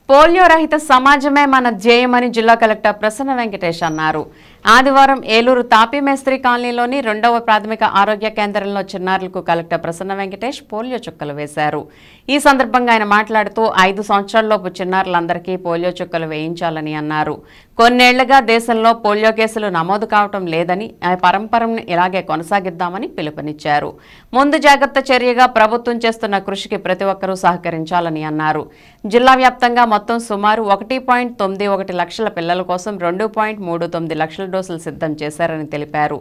Polio రహిత సమాజమే మన ధ్యేయమని జిల్లా కలెక్టర్ ప్రసన్న వెంకటేష్ అన్నారు. ఆదివారం ఏలూరు తాపీ మేస్త్రి కాలనీలోని 2వ ప్రాథమిక ఆరోగ్య కేంద్రంలో చిన్నారులకు కలెక్టర్ ప్రసన్న వెంకటేష్ పోలియో చుక్కలు వేశారు. ఈ సందర్భంగా ఆయన మాట్లాడుతూ 5 సంవత్సరాలలోపు చిన్నారులందరికీ పోలియో చుక్కలు వేయించాలని అన్నారు. కొన్నేళ్లుగా దేశంలో పోలియో కేసులు నమోదు కావటం లేదని, ఆ పరంపరను ఇలాగే కొనసాగిద్దామని పిలుపునిచ్చారు. ముందు జాగ్రత్త చర్యగా ప్రభుత్వం చేస్తున్న కృషికి ప్రతి ఒక్కరూ సహకరించాలని అన్నారు. జిల్లా వ్యాప్తంగా మొత్తం సుమారు 1.91 లక్షల పిల్లల కోసం 2.39 లక్షల డోసులు సిద్ధం చేశారని తెలిపారు.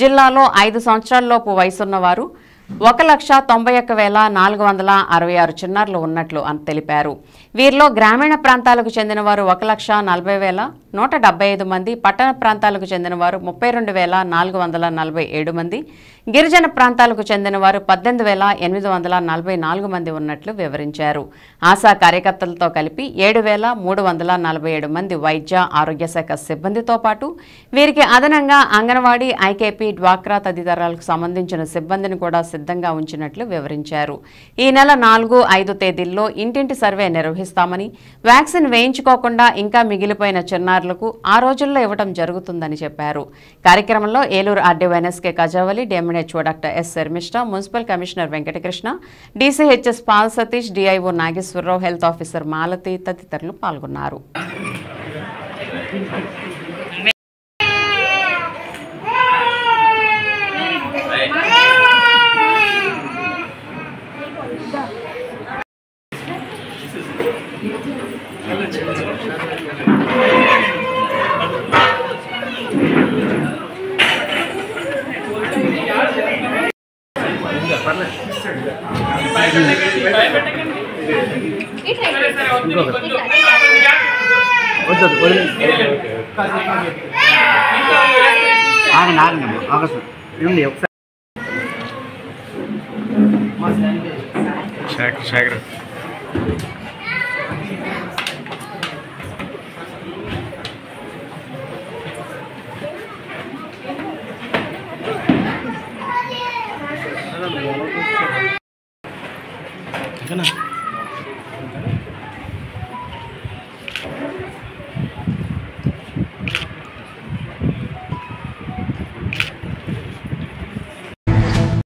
జిల్లాలో 5 సంవత్సరాలలోపు వయసున్న వారు 1,91,466 చిన్నారులు ఉన్నట్లు తెలిపారు. వీరిలో గ్రామీణ ప్రాంతాలకు చెందిన వారు 1,40,175 మంది, పట్టణ ప్రాంతాలకు చెందిన వారు 32,447 మంది, గిరిజన ప్రాంతాలకు చెందిన వారు 18,844 మంది ఉన్నట్లు వివరించారు. ఆశా కార్యకర్తలతో కలిపి 7,347 మంది వైద్య ఆరోగ్య శాఖ సిబ్బందితో పాటు వీరికి అదనంగా అంగన్వాడీ, ఐకేపీ, డ్వాక్రా తదితరాలకు సంబంధించిన సిబ్బందిని కూడా సిద్ధంగా ఉంచినట్లు వివరించారు. ఈ నెల 4, 5 తేదీల్లో ఇంటింటి సర్వే నిర్వహిస్తామని, వ్యాక్సిన్ వేయించుకోకుండా ఇంకా మిగిలిపోయిన చిన్నారులకు ఆ రోజుల్లో ఇవ్వడం జరుగుతుందని చెప్పారు. కార్యక్రమంలో Eluru RDO NSK Kajavali, DMNHO doctor S Sharmishtha, municipal commissioner Venkatakrishna, DCHS Paul Satish, DIO Nageswararao, health officer Malathi తదితరులు పాల్గొన్నారు.